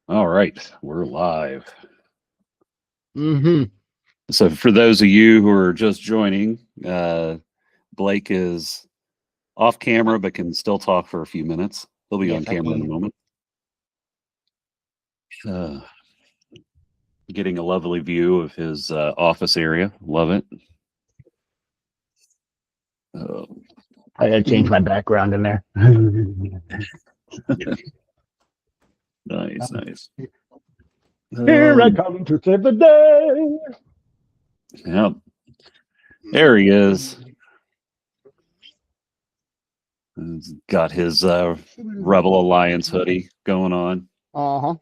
All right, we're live. Mm-hmm. So, for those of you who are just joining, Blake is off camera but can still talk for a few minutes. He'll be on Yes, I camera in a can. moment. Uh, Getting a lovely view of his office area. Love it. Uh, I gotta change my background in there. nice, nice. Here I come to save the day. Yep, there he is. He's got his Rebel Alliance hoodie going on. Uh-huh.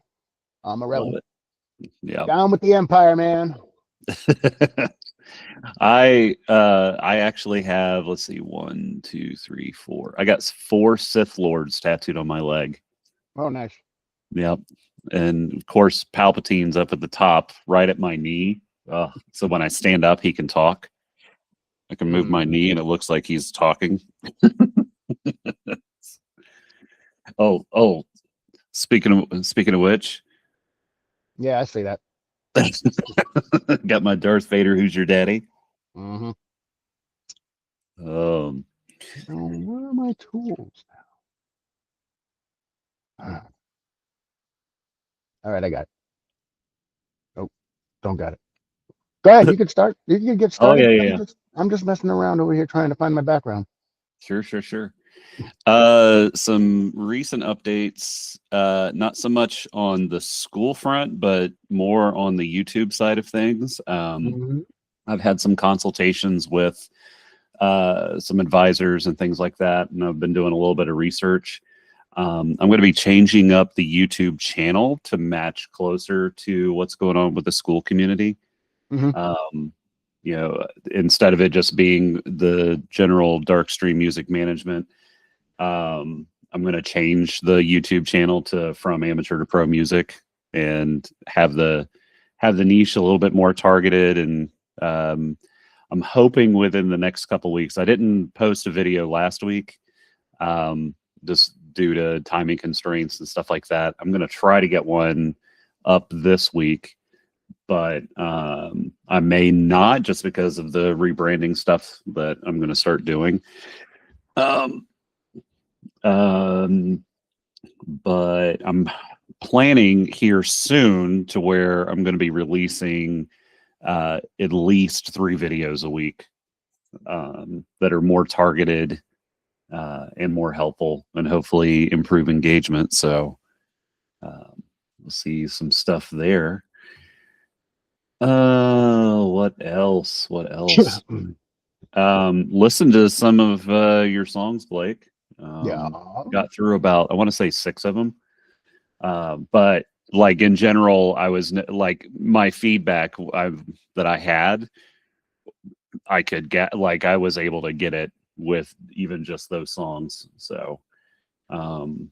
I'm a Love rebel. it. Yeah. Down with the Empire, man. I actually have, let's see, 1, 2, 3, 4. I got 4 Sith Lords tattooed on my leg. Oh, nice. Yep. And of course Palpatine's up at the top, right at my knee. So when I stand up, he can talk. I can move my knee and it looks like he's talking. Oh, speaking of which, Yeah, I see that. got my Darth Vader, who's your daddy. Mm-hmm. Um So where are my tools now? All right, I got it. Oh, don't got it. Go ahead. You can start. You can get oh yeah, started. yeah, I'm yeah. just messing around over here trying to find my background. Sure. Some recent updates, not so much on the school front, but more on the YouTube side of things. Mm-hmm. I've had some consultations with some advisors and things like that, and I've been doing a little bit of research. I'm going to be changing up the YouTube channel to match closer to what's going on with the school community. Mm-hmm. Um, Instead of it just being the general dark stream music management, I'm going to change the YouTube channel to from amateur to pro music and have the niche a little bit more targeted. And I'm hoping within the next couple weeks. I didn't post a video last week, just due to timing constraints and stuff like that. I'm going to try to get one up this week, but I may not, just because of the rebranding stuff that I'm going to start doing. Um, um, but I'm planning here soon to where I'm going to be releasing at least 3 videos a week, that are more targeted and more helpful, and hopefully improve engagement. So we'll see some stuff there. What else? What else? Listen to some of your songs, Blake. Yeah. Got through about, I want to say, 6 of them. But like in general, I was like, my feedback that I had, I could get, like, I was able to get it with even just those songs. So, um,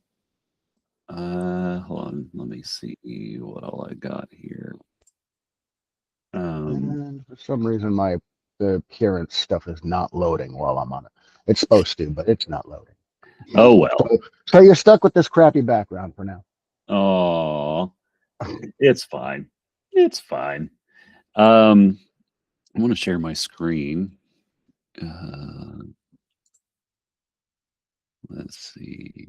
hold on, let me see what all I got here. And for some reason, the appearance stuff is not loading while I'm on it. It's supposed to, but it's not loading. Oh well. So you're stuck with this crappy background for now. Oh, it's fine. It's fine. Um, I want to share my screen. Let's see.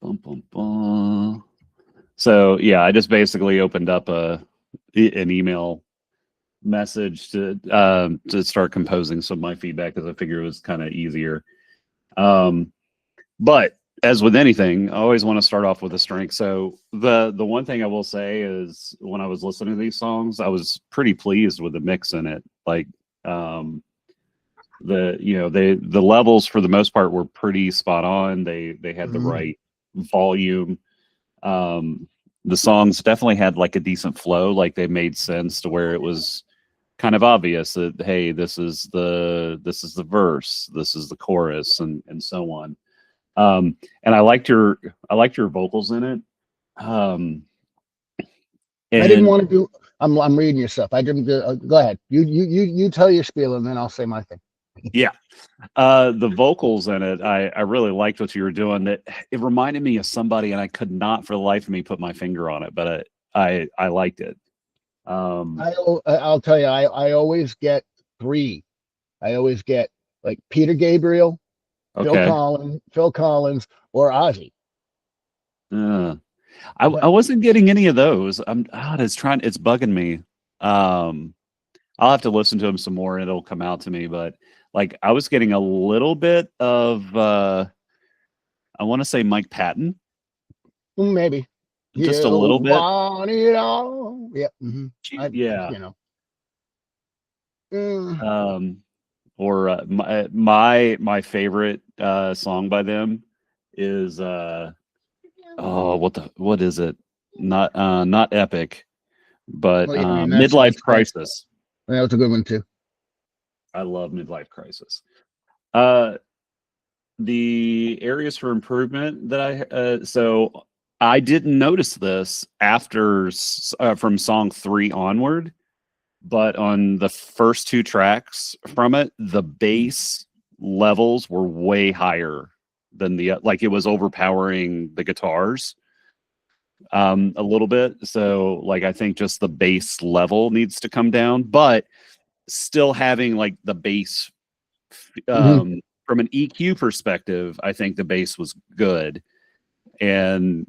Bum, bum, bum. So yeah, I just basically opened up an email message to start composing some of my feedback, because I figured it was kind of easier. But as with anything, I always want to start off with a strength. So the one thing I will say is, when I was listening to these songs, I was pretty pleased with the mix in it. Like, the levels for the most part were pretty spot on. They had the right volume. The songs definitely had like a decent flow. Like, they made sense to where it was kind of obvious that, hey, this is the verse, this is the chorus, and so on. And I liked your vocals in it. I didn't And want to do. I'm reading your stuff. I didn't. Go ahead. You tell your spiel and then I'll say my thing. Yeah. The vocals in it, I really liked what you were doing. That it reminded me of somebody, and I could not for the life of me put my finger on it, but I liked it. I'll tell you, I always get three. I always get like Peter Gabriel, Okay. Phil Collins, or Ozzy. Uh, I But wasn't getting any of those. It's bugging me. Um, I'll have to listen to them some more and it'll come out to me. But like I was getting a little bit of I want to say Mike Patton, maybe just a you little bit. want it all. Yeah. I, Yeah. you know, mm, Um, or my favorite song by them is oh what is it? Not Epic, but well, yeah, I mean, Midlife Crisis. that was a good one too. I love Midlife Crisis. Uh, the areas for improvement that so I didn't notice this after from song 3 onward, but on the first 2 tracks from it, the bass levels were way higher than the like it was overpowering the guitars a little bit. So like I think just the bass level needs to come down, but still having like the bass Mm-hmm. from an EQ perspective, I think the bass was good. And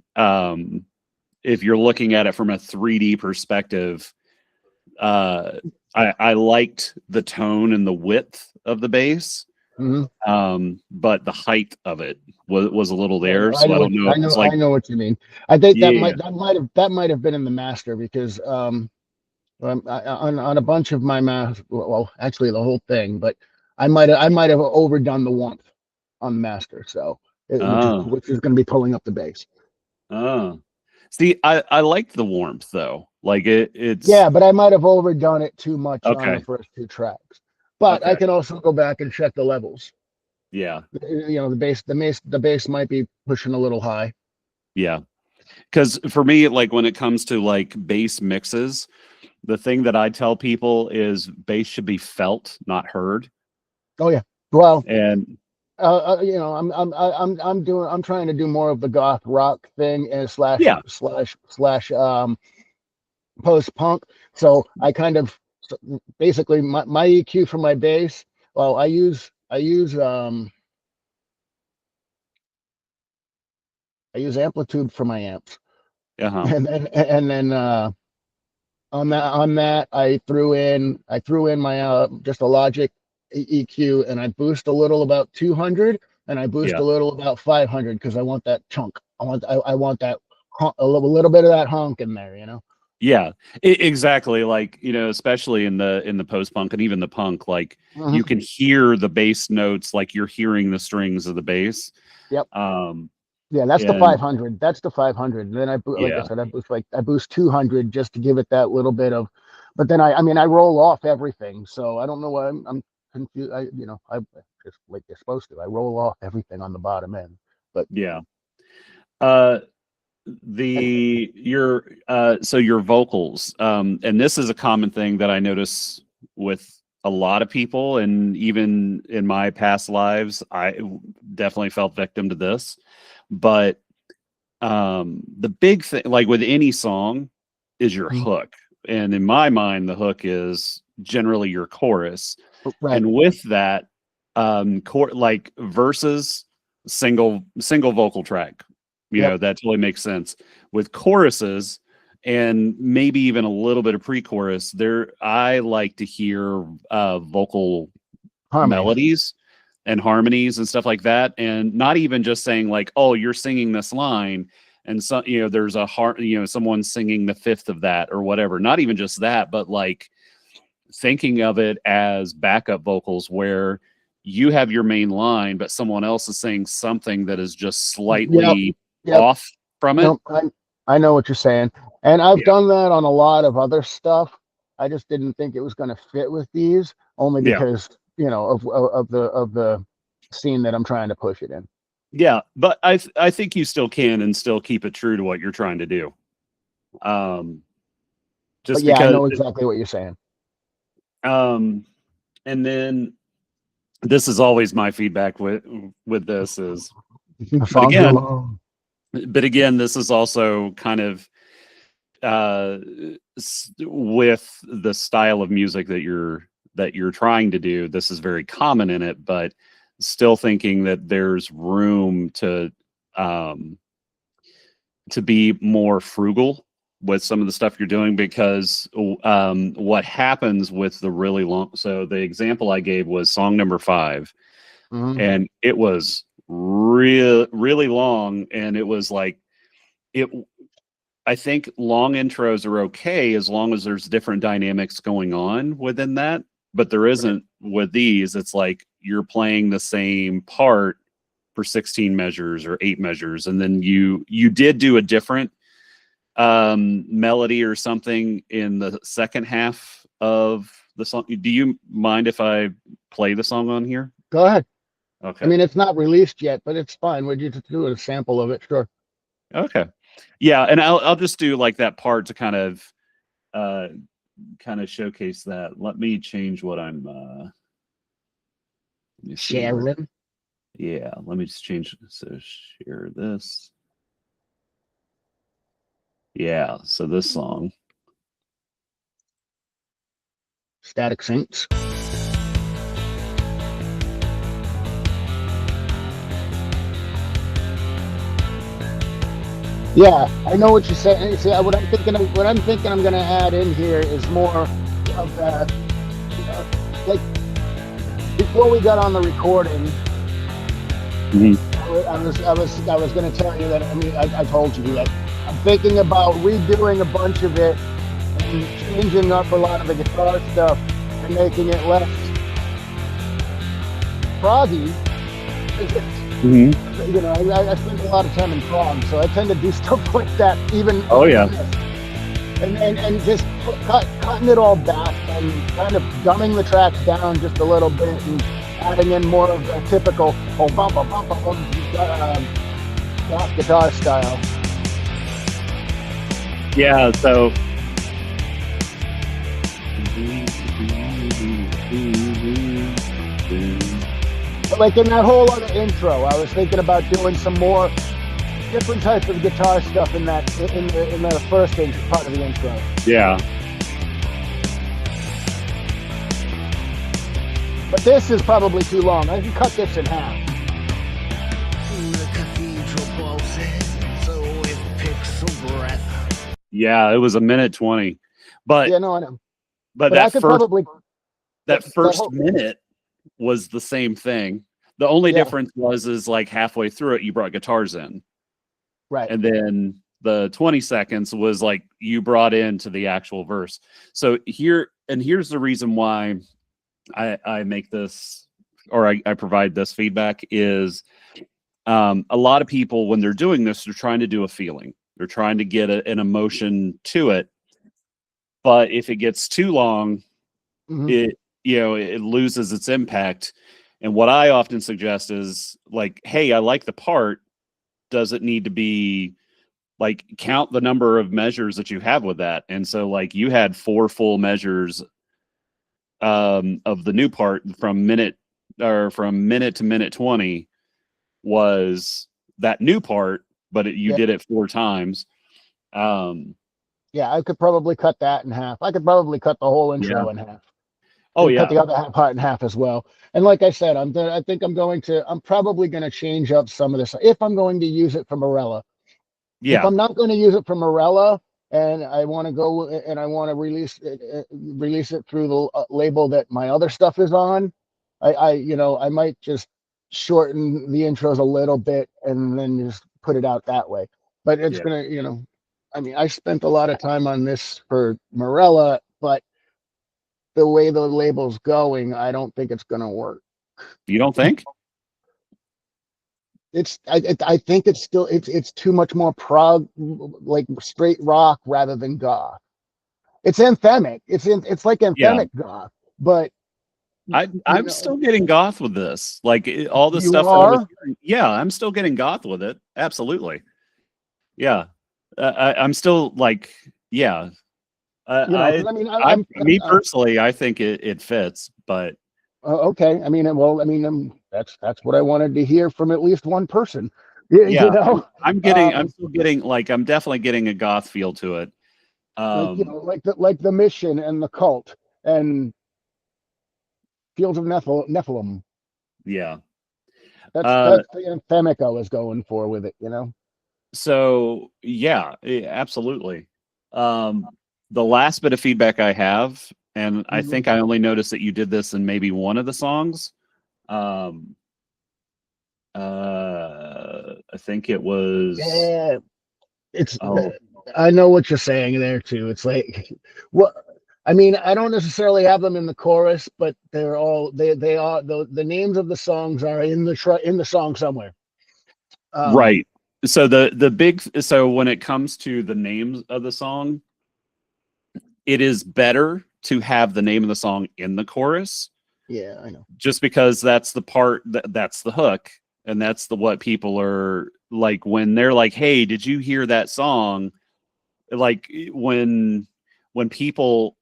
if you're looking at it from a 3D perspective, uh, I liked the tone and the width of the bass, Mm-hmm. but the height of it was a little I know, there. So I don't know if it's like, I know what you mean. I think yeah, that might have been in the master because on a bunch of my math, well, actually the whole thing, but I might have overdone the warmth on the master, so oh, which is going to be pulling up the bass. oh. See, I liked the warmth though. Like it's Yeah, but I might have overdone it too much on the okay, first 2 tracks. But I okay, can also go back and check the levels. yeah, You know, the bass might be pushing a little high. yeah. Because for me, like when it comes to like bass mixes, the thing that I tell people is bass should be felt, not heard. Oh yeah. Well, And you know, I'm trying to do more of the goth rock thing and yeah, slash post punk. So I kind of basically my EQ for my bass. Well, I use amplitude for my amps, uh-huh, and then on that I threw in my just a Logic EQ, and I boost a little about 200, and I boost yeah, a little about 500 because I want that chunk. I want that little bit of that honk in there, you know. yeah, exactly. Like especially in the post punk and even the punk, like you Mhm. can hear the bass notes, like you're hearing the strings of the bass. Yep. Um, Yeah, that's the and 500. That's the 500. And then like I yeah, said, I boost 200 just to give it that little bit of. But then I mean, I roll off everything, so I don't know why I'm confused. I just like you're supposed to. I roll off everything on the bottom end. But yeah. Uh, anyway, so your vocals, and this is a common thing that I notice with a lot of people, and even in my past lives, I definitely felt victim to this. But the big thing, like with any song, is your Mhm. hook. And in my mind, the hook is generally your chorus. Right. And with that, like verses, single vocal track, Yep. that totally makes sense. With choruses and maybe even a little bit of pre-chorus, I like to hear vocal Harmonies. melodies and harmonies and stuff like that, and not even just saying like, oh, you're singing this line and so there's a heart, someone singing the fifth of that or whatever. Not even just that, but like thinking of it as backup vocals where you have your main line but someone else is saying something that is just Yep. slightly Yep. off from it. No, I know what you're saying, and I've Yeah, done that on a lot of other stuff. I just didn't think it was going to fit with these, only yeah, because of the scene that I'm trying to push it in. yeah, but I think you still can and still keep it true to what you're trying to do, um But just yeah, I because know exactly what you're saying. um and then this is always my feedback with this is, The but songs again, alone. this is also kind of with the style of music that you're trying to do. This is very common in it, but still thinking that there's room to be more frugal with some of the stuff you're doing, because what happens with the really long, so the example I gave was song number 5, and it was really long, and it was like it I think long intros are okay as long as there's different dynamics going on within that, but there isn't with these. It's like you're playing the same part for 16 measures or 8 measures, and then you did do a different melody or something in the second half of the song. Do you mind if I play the song on here? Go ahead. Okay. I mean, it's not released yet, but it's fine. Would you just do a sample of it? Sure. Okay. Yeah, and I'll just do like that part to kind of showcase that. Let me change what I'm let me see where- Sharon. Yeah, let me just change, so share this. Yeah, so this song. Static Saints. Yeah, I know what you're saying. See, what I'm thinking I'm going to add in here is more of that. Like before we got on the recording, I was going to tell you that. I mean, I told you that I'm thinking about redoing a bunch of it and changing up a lot of the guitar stuff and making it less proggy. You know, I spend a lot of time in prog, so I tend to do stuff like that. Even and just cutting it all back and kind of dumbing the tracks down just a little bit and adding in more of a typical guitar style. Yeah, so like in that whole other intro, I was thinking about doing some more different types of guitar stuff in that in the first part of the intro. Yeah. But this is probably too long. I can cut this in half. Yeah, it was 1:20. But yeah, no, I know. But I could probably that first minute was the same thing. The only difference is like halfway through it, you brought guitars in. Right. And then the 20 seconds was like you brought into the actual verse. So here's the reason why I make this, or I provide this feedback is a lot of people, when they're doing this, they're trying to do a feeling. They're trying to get an emotion to it. But if it gets too long, it loses its impact. And what I often suggest is like, hey, I like the part. Does it need to be like count the number of measures that you have with that? And so like you had 4 full measures of the new part from minute to minute 20 was that new part, but you did it 4 times. Yeah, I could probably cut that in half. I could probably cut the whole intro in half. Oh yeah. Cut the other part in half as well. And like I said, I'm probably going to change up some of this if I'm going to use it for Morella. Yeah. If I'm not going to use it for Morella and I want to go and I want to release it through the label that my other stuff is on, I might just shorten the intros a little bit and then just put it out that way. But it's going to, I mean, I spent a lot of time on this for Morella, but the way the label's going, I don't think it's going to work. You don't think? I think it's still it's too much more prog, like straight rock rather than goth. It's anthemic. It's like anthemic goth, but I'm still getting goth with this. Like all the stuff that I was hearing, I'm still getting goth with it. Absolutely. Yeah. I'm still like, me personally, I think it fits, but Okay. I mean, well, I mean, that's what I wanted to hear from at least one person. Yeah, you Yeah, know, I'm still getting like I'm definitely getting a goth feel to it. like Um, like the Mission and the Cult and Fields of Nephilim. yeah. That's Uh, the anthemic I was going for with it. so yeah, absolutely. Um, the last bit of feedback I have, and I Mhm. think I only noticed that you did this in maybe one of the songs. Um, I think it was. Yeah, it's. Oh, I know what you're saying there too. It's like, what? I mean, I don't necessarily have them in the chorus, but they are the names of the songs are in the song somewhere. Um, right. So the big so when it comes to the names of the song, it is better to have the name of the song in the chorus, yeah, I know. just because that's the part that's the hook, and that's the what people are like when they're like, "Hey, did you hear that song?" Like when people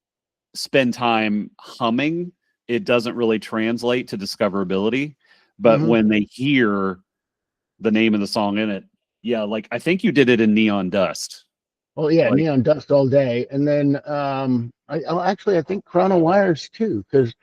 spend time humming, it doesn't really translate to discoverability. But Hmm. when they hear the name of the song in it, yeah, like I think you did it in Neon Dust. Well, yeah, Like Neon Dust all day, and then I think Chrono Wires too, because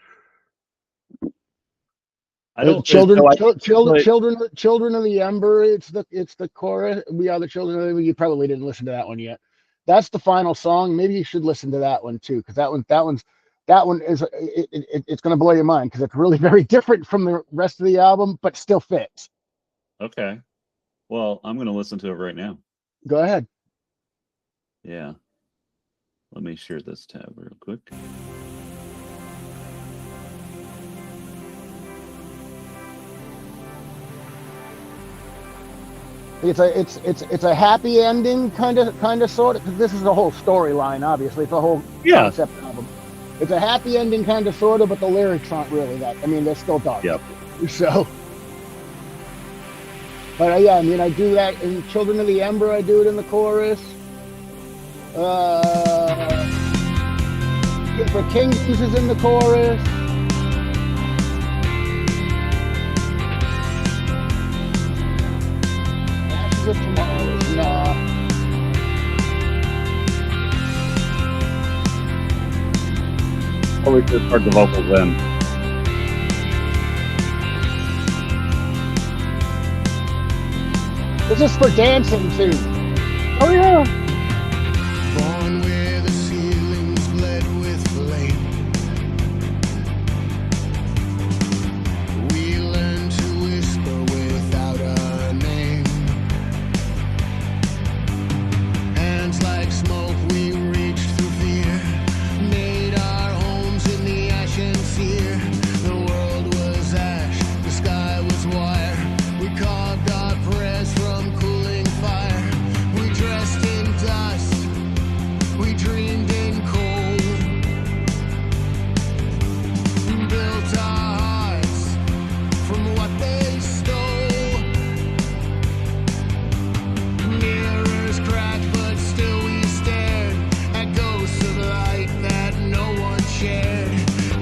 I don't children, so I but children of the Ember. It's the chorus. We are the children of the Ember. You probably didn't listen to that one yet. That's the final song. Maybe you should listen to that one too, because that one is it's going to blow your mind because it's really very different from the rest of the album, but still fits. okay. Well, I'm gonna listen to it right now. Go ahead. Yeah. Let me share this tab real quick. It's a happy ending kind of sort of, because this is the whole storyline. Obviously, it's a whole Yeah. concept album. It's a happy ending kind of sort of, but the lyrics aren't really that. I mean, they're still dark. Yep. So, but yeah, I mean, I do that in Children of the Ember. I do it in the chorus. For Kingdoms is in the chorus. Ashes of Tomorrow is not. Always just start the vocals in. This is for dancing too. Oh yeah. Born where the ceilings bled with flame. We learn to whisper without a name. Hands like smoke, we reached through fear. Made our homes in the ash and sear. The world was ash, the sky was wire. We carved our prayers from cooling fire. We dressed in dust. We dreamed in cold, built our hearts from what they stole. Mirrors cracked, but still we stared at ghosts of light that no one shared.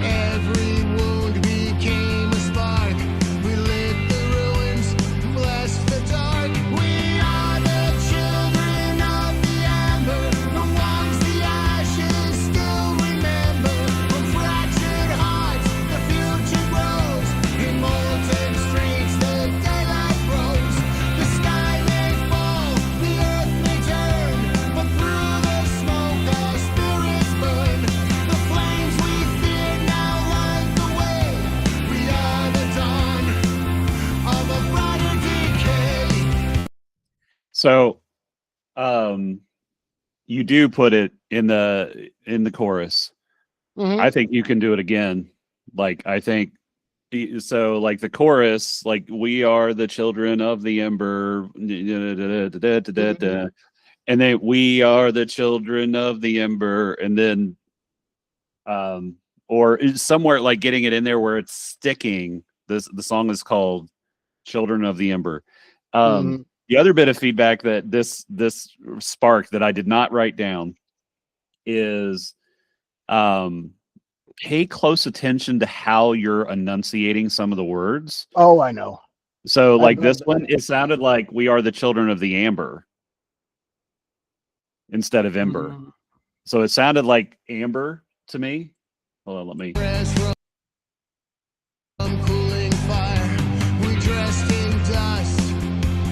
Every wound became a spark. We lit the ruins, blessed the dark. We are the children of the ember, the ones the ashes still remember. From fractured hearts, the future grows. In molten streets, the daylight grows. The sky may fall, the earth may turn, but through the smoke our spirits burn. The flames we feared now light the way. We are the dawn of a brighter decay. So you do put it in the chorus. Mm-hmm. I think you can do it again. Like I think so like the chorus, like we are the children of the ember, Mm-hmm. and then we are the children of the ember, and then or somewhere like getting it in there where it's sticking. The song is called Children of the Ember. Mm-hmm. The other bit of feedback that this spark that I did not write down is um pay close attention to how you're enunciating some of the words. Oh, I know. So I like love this that. one, it sounded like we are the children of the amber instead of ember. Mm. So it sounded like amber to me. Hold on, let me. Rest from cooling fire. We dressed in dust.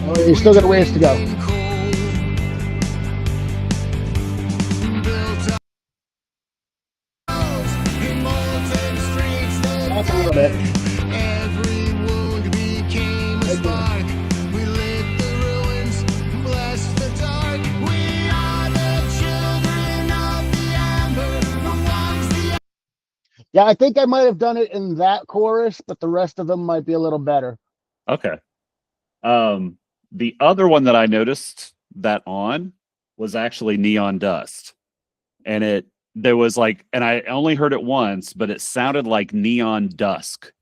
Oh, you still got a ways to go. Drinking cold. Built up in molten streets that Back a little bit. every wound became a Right there. spark. We lit the ruins, blessed the dark. We are the children of the amber, the ones the Yeah, I think I might have done it in that chorus, but the rest of them might be a little better. Okay. The other one that I noticed that on was actually Neon Dust. And there was like, and I only heard it once, but it sounded like Neon Dusk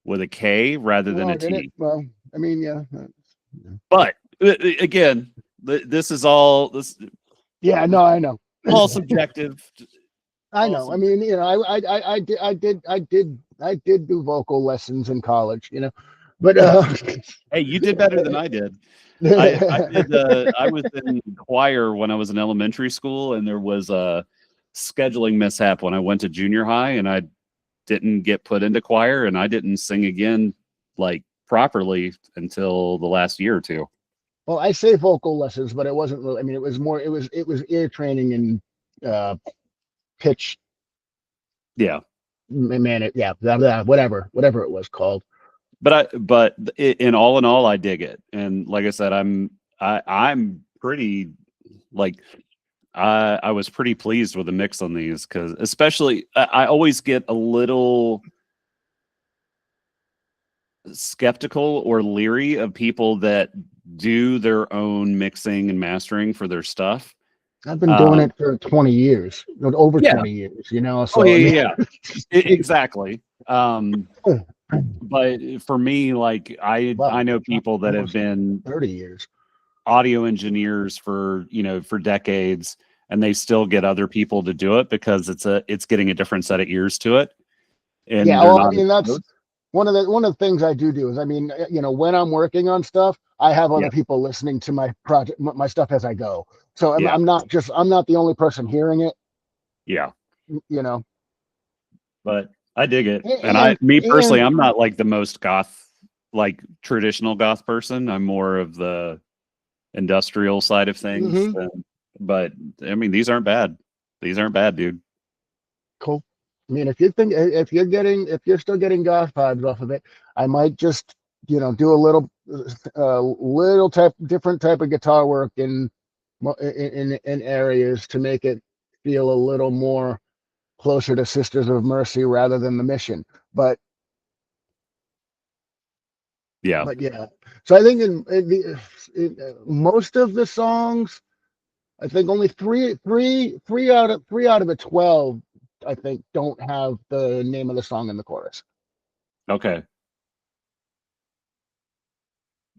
with a K rather than Oh, a did T. it? Well, I mean, yeah. But again, this is all Yeah, no, I know. all subjective. I know. I mean, you know, I did do vocal lessons in college, you know, but Hey, you did better than I did. I was in choir when I was in elementary school, and there was a scheduling mishap when I went to junior high, and I didn't get put into choir, and I didn't sing again like properly until the last year or two. well, I say vocal lessons, but it wasn't really. I mean, it was more. It was ear training and pitch. Yeah, Man, it, yeah, blah, blah, whatever it was called. but in all, I dig it, and like I said, I'm pretty like I was pretty pleased with the mix on these because especially I always get a little skeptical or leery of people that do their own mixing and mastering for their stuff. I've been doing it for 20 years, over Yeah. 20 years, you know. So Oh yeah, I mean, yeah, exactly. But for me, like Wow. I know people that have been 30 years. audio engineers for for decades, and they still get other people to do it because it's getting a different set of ears to it. And Yeah, they're well, I not mean, that's exposed. one of the things I do is, I mean, you know, when I'm working on stuff, I have other Yeah. people listening to my project, my stuff as I go. So Yeah. I'm not the only person hearing it, Yeah. you know. But I dig it. And And me personally, and I'm not like the most goth, like traditional goth person. I'm more of the industrial side of things. Mhm. But I mean, these aren't bad. These aren't bad, dude. Cool. I mean, if you're still getting goth vibes off of it, I might just, you know, do a little different type of guitar work in areas to make it feel a little more closer to Sisters of Mercy rather than the Mission. But Yeah. yeah, so I think in most of the songs, I think only three out of the 12, I think, don't have the name of the song in the chorus. Okay.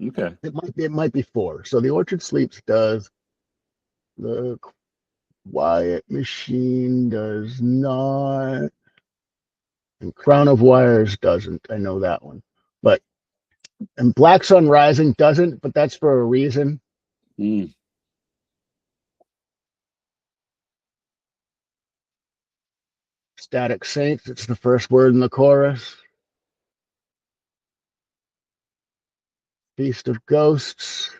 Okay. It might be four. So the Orchard Sleeps does, the Quiet Machine does not, and Crown of Wires doesn't. I know that one, but and Black Sun Rising doesn't, but that's for a reason. Mm. Static Saints, it's the first word in the chorus. Feast of Ghosts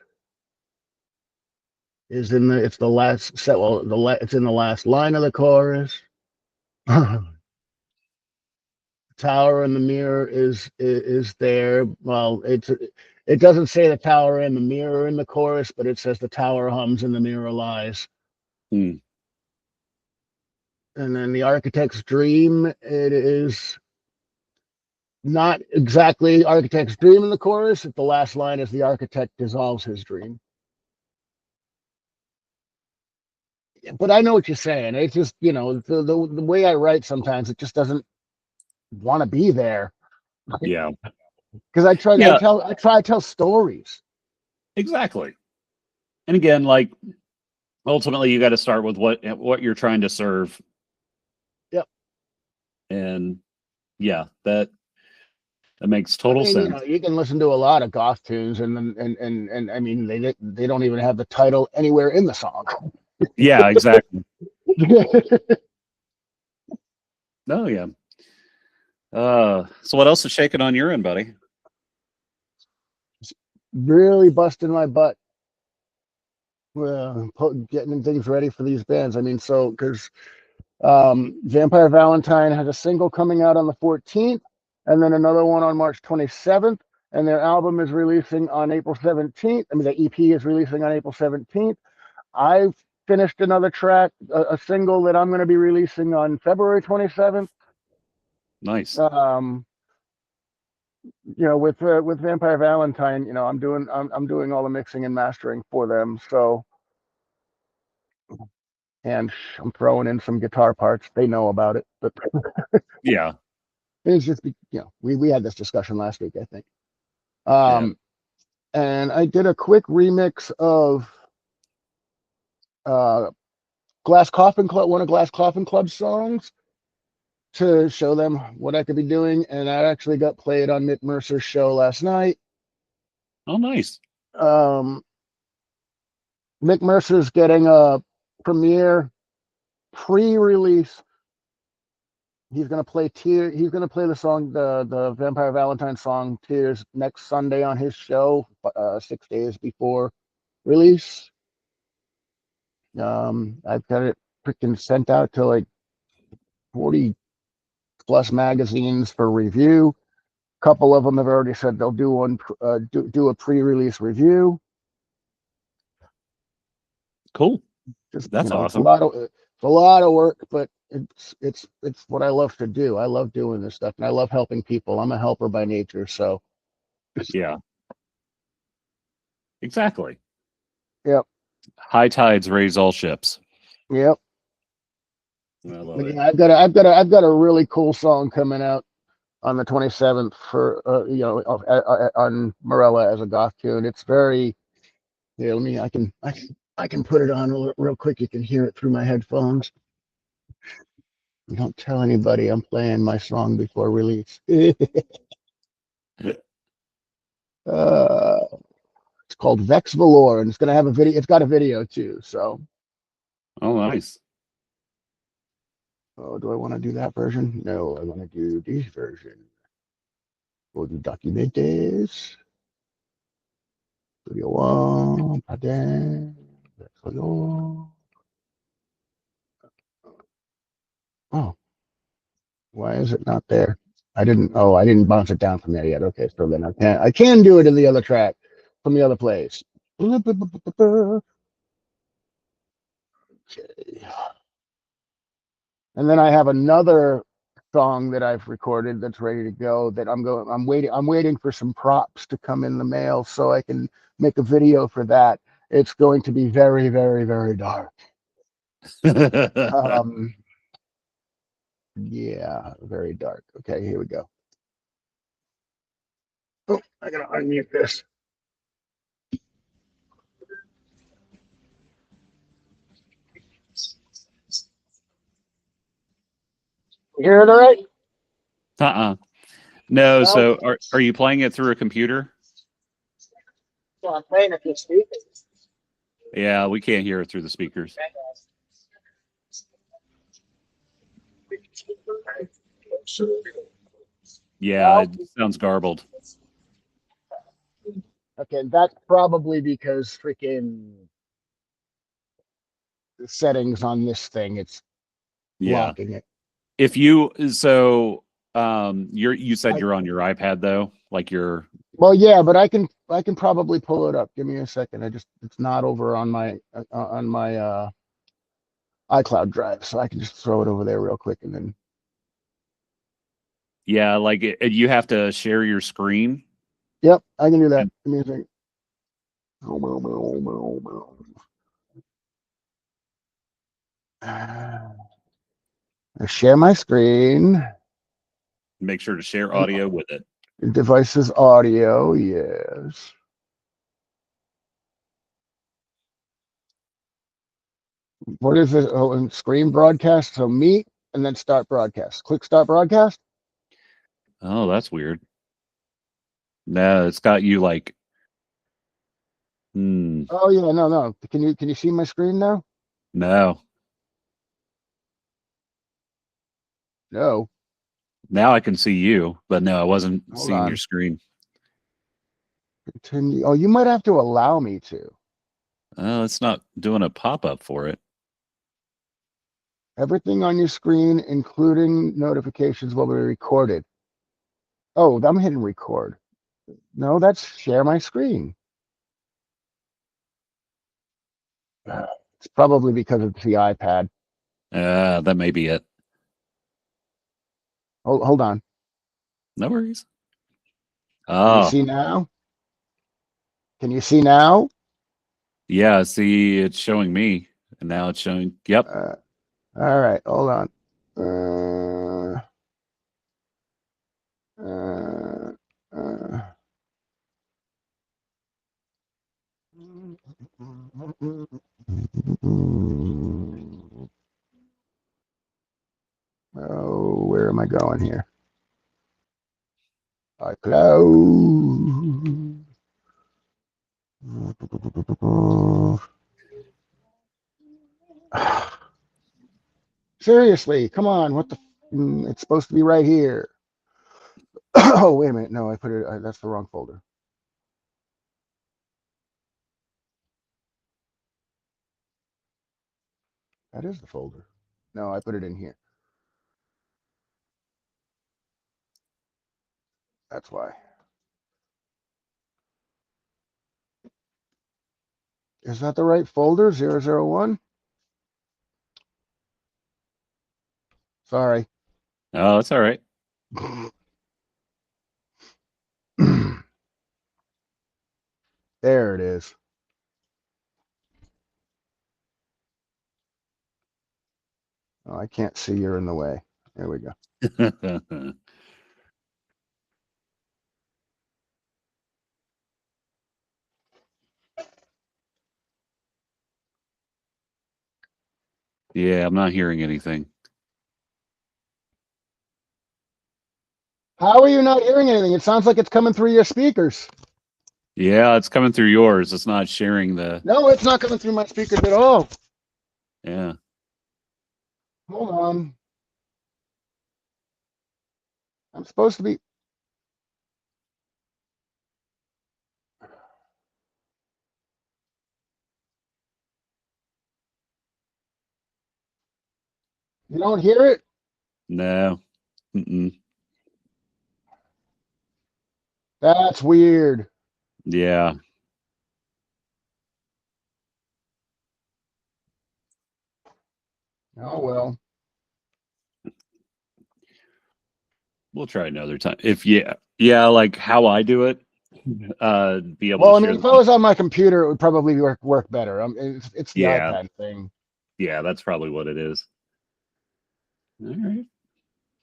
is it's the last set. Well, it's in the last line of the chorus. Tower in the Mirror is there. Well, it doesn't say the tower in the mirror in the chorus, but it says the tower hums and the mirror lies. Mm. And then the Architect's Dream, it is not exactly Architect's Dream in the chorus. The last line is the architect dissolves his dream. But I know what you're saying. It's just, you know, the way I write sometimes, it just doesn't want to be there. Yeah. Because I try Yeah. to tell stories. Exactly. And again, like ultimately you got to start with what you're trying to serve. Yep. And yeah, that makes I total mean, sense. you can listen to a lot of goth tunes, and I mean, they don't even have the title anywhere in the song. Yeah, exactly. Oh yeah. So what else is shaking on your end, buddy? Really busting my butt, getting things ready for these bands. I mean, so because Vampire Valentine has a single coming out on the 14th, and then another one on March 27th, and their album is releasing on April 17th. I mean, the EP is releasing on April 17th. I've finished another track, a single that I'm going to be releasing on February 27th. Nice. With Vampire Valentine, I'm doing all the mixing and mastering for them. So, and I'm throwing in some guitar parts. They know about it, but Yeah. it's just we had this discussion last week, I think. Yeah. And I did a quick remix of Glass Coffin Club, one of Glass Coffin Club's songs, to show them what I could be doing, and I actually got played on Mick Mercer's show last night. Oh, nice. Mick Mercer's getting a premiere pre-release. He's gonna play He's gonna play the song, the Vampire Valentine song "Tears" next Sunday on his show, 6 days before release. I've got it freaking sent out to like 40 plus magazines for review. A couple of them have already said they'll do one, do a pre-release review. Cool. Just That's awesome. It's a lot of work, but it's what I love to do. I love doing this stuff, and I love helping people. I'm a helper by nature, so Yeah. Exactly. yep. High tides raise all ships. Yep. I love it. I've got a really cool song coming out on the 27th for on Morella as a goth tune. It's very, let me, I can put it on real quick. You can hear it through my headphones. Don't tell anybody I'm playing my song before release. It's called Vex Valor, and it's gonna have a video. It's got a video too. So, Oh, nice. oh, do I want to do that version? No, I want to do this version. Go to Documentes. Studio One, Padden, Vex Valor. Oh, why is it not there? I didn't bounce it down from there yet. Okay, so then I can do it in the other track from the other place. Okay. And then I have another song that I've recorded that's ready to go that I'm waiting for some props to come in the mail so I can make a video for that. It's going to be very, very, very dark. Yeah, very dark. Okay, here we go. Oh, I gotta unmute this. You hear it all right? No. So are you playing it through a computer? So I'm playing it through speakers. Yeah, we can't hear it through the speakers. Yeah, it sounds garbled. Okay, that's probably because freaking the settings on this thing, it's blocking it. If you you said you're on your iPad though, like you're. Well, yeah, but I can probably pull it up. Give me a second. It's not over on my iCloud drive, so I can just throw it over there real quick and then. Yeah, like you have to share your screen. Yep, I can do that. Give me a second. I share my screen. Make sure to share audio with it. Devices audio, yes. What is it? Oh, and screen broadcast. So meet and then start broadcast. Click start broadcast. Oh, that's weird. No, it's got you like. Oh yeah, no. Can you see my screen now? No. No. Now I can see you, but no, I wasn't Hold seeing on. your screen. Continue. Oh, you might have to allow me to. Oh, it's not doing a pop-up for it. Everything on your screen, including notifications, will be recorded. Oh, I'm hitting record. No, that's share my screen. It's probably because it's the iPad. That may be it. Hold on. No worries. Can you Oh, see now? Can you see now? yeah. See, it's showing me, and now it's showing. Yep. All right, hold on. Uh, uh, uh. Oh, where am I going here? I close. Seriously, come on. What the? It's supposed to be right here. Oh, wait a minute. No, I put it. That's the wrong folder. That is the folder. No, I put it in here. That's why. Is that the right folder? 001? Sorry. Oh, it's all right. There it is. Oh, I can't see. You're in the way. There we go. Yeah, I'm not hearing anything. How are you not hearing anything? It sounds like it's coming through your speakers. Yeah, it's coming through yours. It's not sharing the. No, it's not coming through my speakers at all. Yeah. Hold on. I'm supposed to be. You don't hear it? No. Mm-mm. That's weird. Yeah. Oh, well. We'll try another time. If yeah, like how I do it. Be able Well, to I share. mean, if I was on my computer, it would probably work better. It's the Yeah. iPad thing. Yeah, that's probably what it is. All right.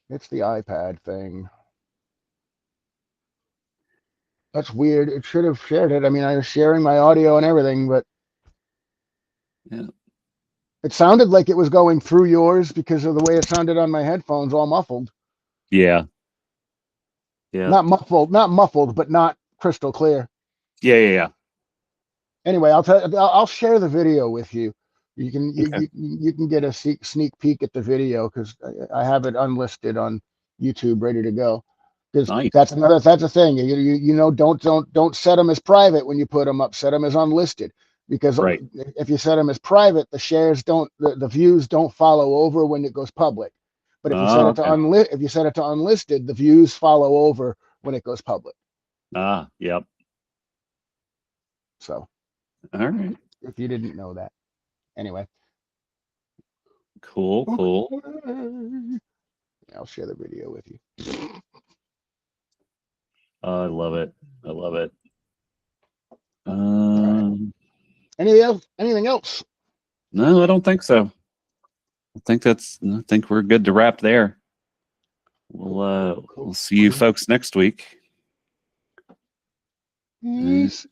It's the iPad thing. That's weird. It should have shared it. I mean, I was sharing my audio and everything, but Yeah. it sounded like it was going through yours because of the way it sounded on my headphones, all muffled. Yeah. Yeah. Not muffled, but not crystal clear. Yeah. Anyway, I'll share the video with you. You can Okay. you can get a sneak peek at the video because I have it unlisted on YouTube, ready to go. Because Nice. that's a thing. You know, don't set them as private when you put them up. Set them as unlisted, because Right. if you set them as private, the shares the views don't follow over when it goes public. But if you set Oh, it to okay. if you set it to unlisted, the views follow over when it goes public. Yep. So All right. if you didn't know that, anyway. Cool. I'll share the video with you. I love it. I love it. Anything else? No, I don't think so. I think we're good to wrap there. We'll see you folks next week. Peace.